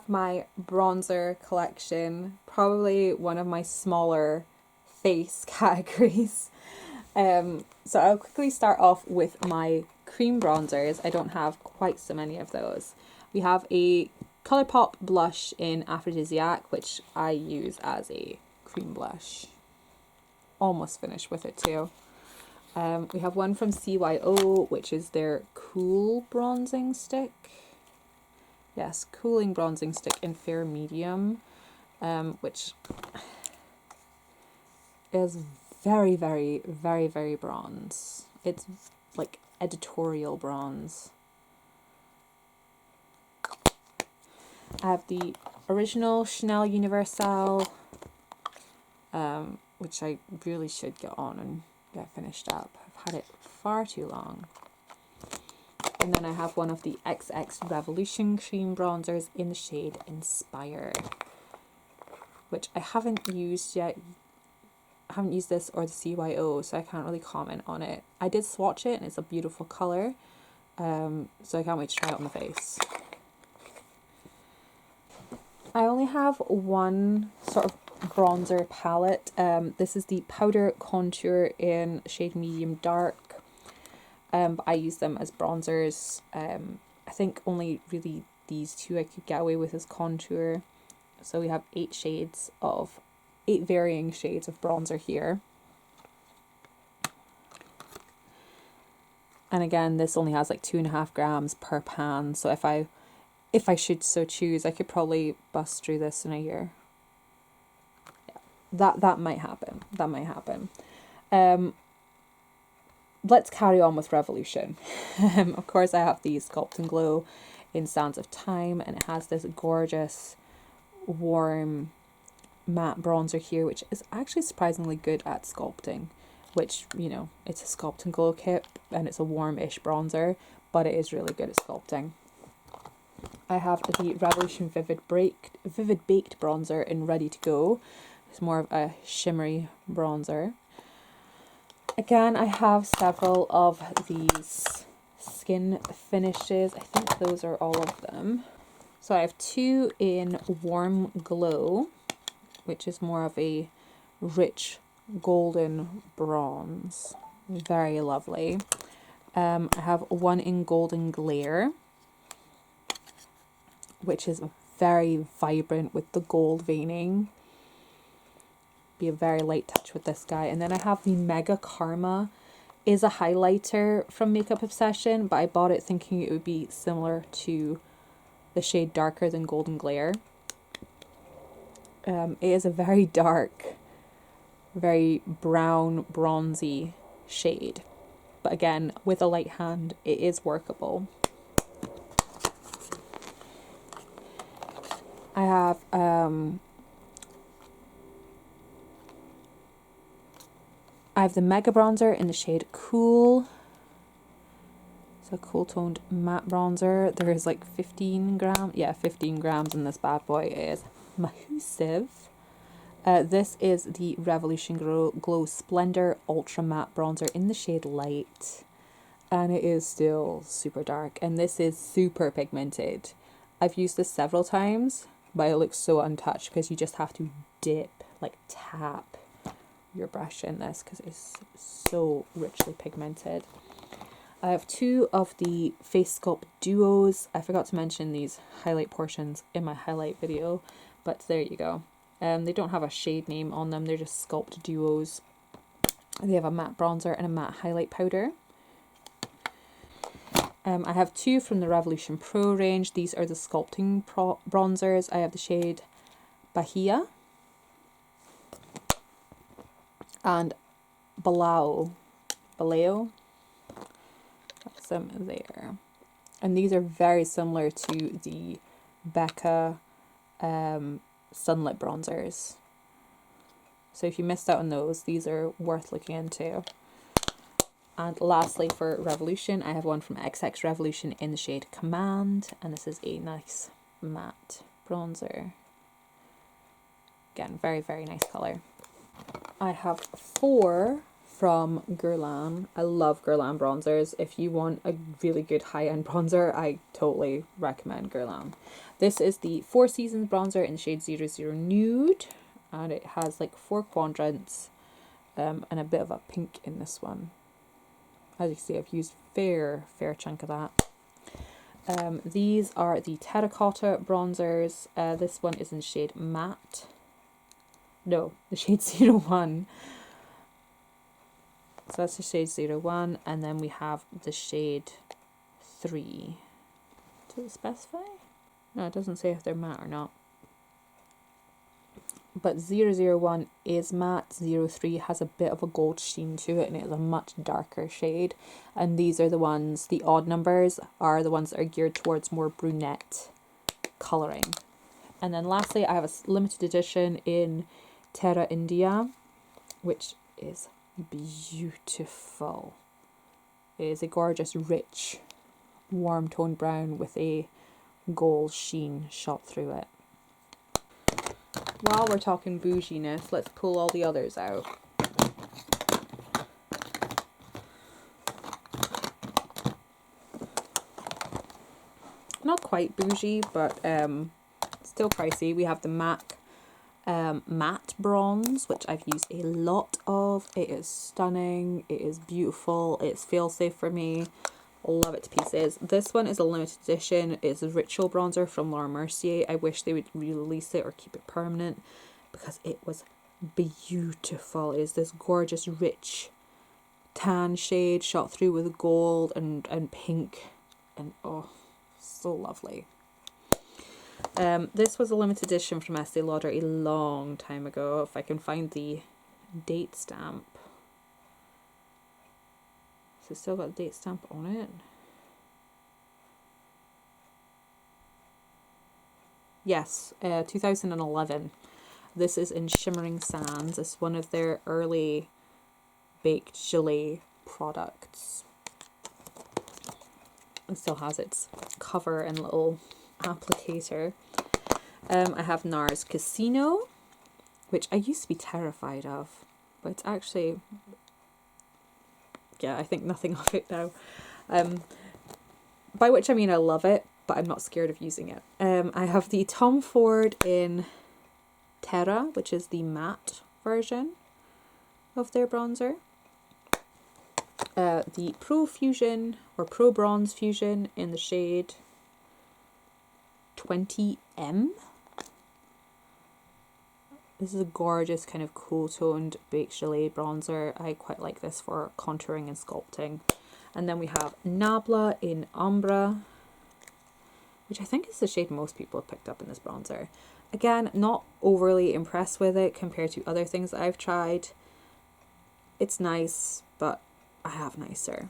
have my bronzer collection, probably one of my smaller face categories. So I'll quickly start off with my cream bronzers. I don't have quite so many of those. We have a Colourpop blush in Aphrodisiac, which I use as a cream blush. Almost finished with it too. We have one from CYO, which is their Cool Bronzing Stick. Yes, Cooling Bronzing Stick in Fair Medium, which is very, very, very, very bronze. It's like editorial bronze. I have the original Chanel Universal, which I really should get on and get finished up. I've had it far too long. And then I have one of the XX Revolution cream bronzers in the shade Inspire, which I haven't used yet. I haven't used this or the CYO, so I can't really comment on it. I did swatch it and it's a beautiful colour, so I can't wait to try it on the face. I only have one sort of bronzer palette. This is the Powder Contour in shade Medium Dark. But I use them as bronzers. I think only really these two I could get away with as contour. So we have 8 varying shades of bronzer here. And again, this only has like 2.5 grams per pan. So if I should so choose, I could probably bust through this in a year. Yeah, that might happen. That might happen. Let's carry on with Revolution. Of course, I have the Sculpt and Glow in Sands of Time, and it has this gorgeous, warm, matte bronzer here, which is actually surprisingly good at sculpting, which, you know, it's a Sculpt and Glow kit, and it's a warm-ish bronzer, but it is really good at sculpting. I have the Revolution Vivid Baked bronzer in Ready to Go. It's more of a shimmery bronzer. Again, I have several of these skin finishes. I think those are all of them. So I have 2 in Warm Glow, which is more of a rich golden bronze. Very lovely. I have one in Golden Glare, which is very vibrant with the gold veining. Be a very light touch with this guy. And then I have the Mega Karma, is a highlighter from Makeup Obsession, but I bought it thinking it would be similar to the shade Darker Than Golden Glare. It is a very dark, very brown, bronzy shade, but again, with a light hand, it is workable. I have the Mega Bronzer in the shade Cool. It's a cool toned matte bronzer. There is like 15 grams. Yeah, 15 grams in this bad boy. It is massive. This is the Revolution Glow Splendor Ultra Matte Bronzer in the shade Light. And it is still super dark. And this is super pigmented. I've used this several times, but it looks so untouched because you just have to dip, like tap your brush in this because it's so richly pigmented. I have 2 of the Face Sculpt Duos. I forgot to mention these highlight portions in my highlight video, but there you go. They don't have a shade name on them, they're just Sculpt Duos. They have a matte bronzer and a matte highlight powder. I have 2 from the Revolution Pro range. These are the sculpting bronzers. I have the shade Bahia and Balao. That's them there. And these are very similar to the Becca Sunlit bronzers. So if you missed out on those, these are worth looking into. And lastly, for Revolution, I have one from XX Revolution in the shade Command, and this is a nice matte bronzer. Again, very, very nice colour. I have 4 from Guerlain. I love Guerlain bronzers. If you want a really good high-end bronzer, I totally recommend Guerlain. This is the Four Seasons bronzer in shade 00 Nude, and it has like 4 quadrants and a bit of a pink in this one. As you can see, I've used fair chunk of that. These are the Terracotta bronzers. This one is in shade Matte. No, the shade 01. So that's the shade 01, and then we have the shade 3. Does it specify? No, it doesn't say if they're matte or not. But 001 is matte, 03 has a bit of a gold sheen to it, and it is a much darker shade. And these are the ones, the odd numbers are the ones that are geared towards more brunette colouring. And then lastly, I have a limited edition in Terra India, which is beautiful. It is a gorgeous, rich, warm toned brown with a gold sheen shot through it. While we're talking bouginess, let's pull all the others out. Not quite bougie, but still pricey. We have the MAC matte bronze, which I've used a lot of. It is stunning, it is beautiful, it's fail-safe for me. Love it to pieces. This one is a limited edition. It's a ritual bronzer from Laura Mercier. I wish they would release it or keep it permanent because it was beautiful. It is this gorgeous rich tan shade shot through with gold and pink, and oh, so lovely. This was a limited edition from Estee Lauder a long time ago. If I can find the date stamp. So it's still got a date stamp on it. Yes, 2011. This is in Shimmering Sands. It's one of their early baked gelée products. It still has its cover and little applicator. I have NARS Casino, which I used to be terrified of, but it's actually, yeah, I think nothing of it now. By which I mean I love it, but I'm not scared of using it. I have the Tom Ford in Terra, which is the matte version of their bronzer. The Pro Fusion or Pro Bronze Fusion in the shade 20M. This is a gorgeous kind of cool toned baked gelée bronzer. I quite like this for contouring and sculpting. And then we have Nabla in Umbra, which I think is the shade most people have picked up in this bronzer. Again, not overly impressed with it compared to other things that I've tried. It's nice, but I have nicer.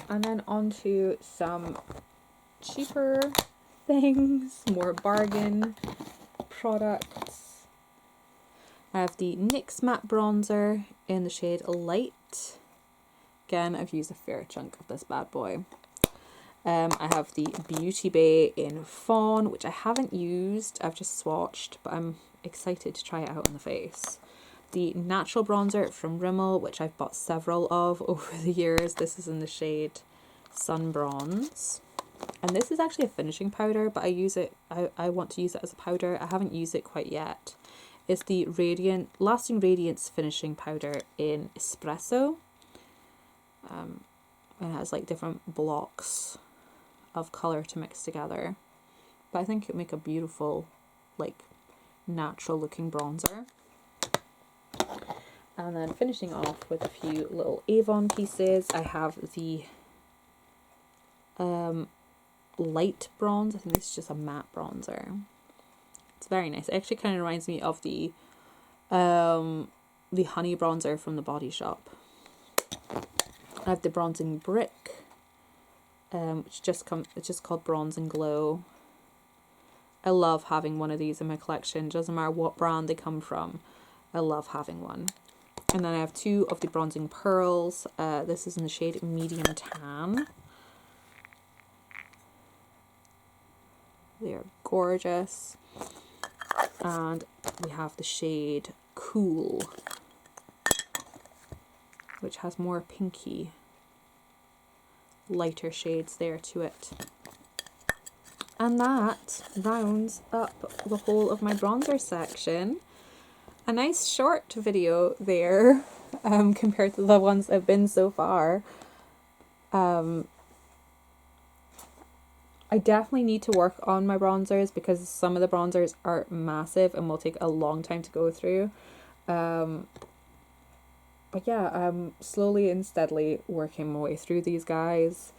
And then on to some cheaper things, more bargain products. I have the NYX matte bronzer in the shade Light. Again, I've used a fair chunk of this bad boy. I have the Beauty Bay in Fawn, which I haven't used, I've just swatched, but I'm excited to try it out on the face. The Natural Bronzer from Rimmel, which I've bought several of over the years. This is in the shade Sun Bronze. And this is actually a finishing powder, but I want to use it as a powder. I haven't used it quite yet. It's the Lasting Radiance Finishing Powder in Espresso. And it has like different blocks of colour to mix together. But I think it would make a beautiful, like, natural looking bronzer. And then finishing off with a few little Avon pieces, I have the light bronze. I think this is just a matte bronzer. It's very nice. It actually kind of reminds me of the honey bronzer from the Body Shop. I have the Bronzing Brick, which it's just called Bronze and Glow. I love having one of these in my collection. Doesn't matter what brand they come from. I love having one. And then I have two of the Bronzing Pearls. This is in the shade Medium Tan. They are gorgeous. And we have the shade Cool, which has more pinky, lighter shades there to it. And that rounds up the whole of my bronzer section. A nice short video there, compared to the ones I've been so far. I definitely need to work on my bronzers because some of the bronzers are massive and will take a long time to go through. But yeah, I'm slowly and steadily working my way through these guys.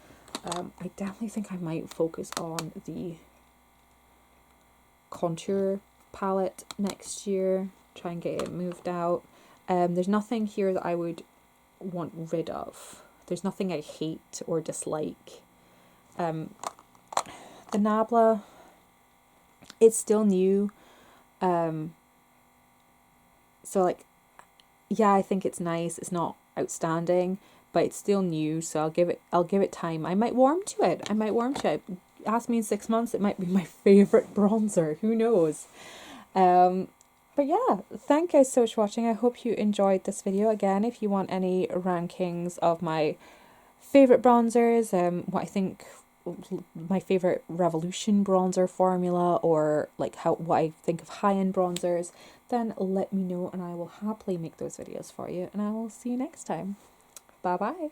I definitely think I might focus on the contour palette next year, try and get it moved out. There's nothing here that I would want rid of. There's nothing I hate or dislike. The Nabla, it's still new, so like, yeah, I think it's nice. It's not outstanding, but it's still new, so I'll give it time. I might warm to it. Ask me in 6 months, it might be my favorite bronzer. Who knows? But yeah, thank you guys so much for watching. I hope you enjoyed this video. Again, if you want any rankings of my favorite bronzers, what I think my favorite Revolution bronzer formula, or like what I think of high-end bronzers, then let me know and I will happily make those videos for you, and I will see you next time. Bye bye.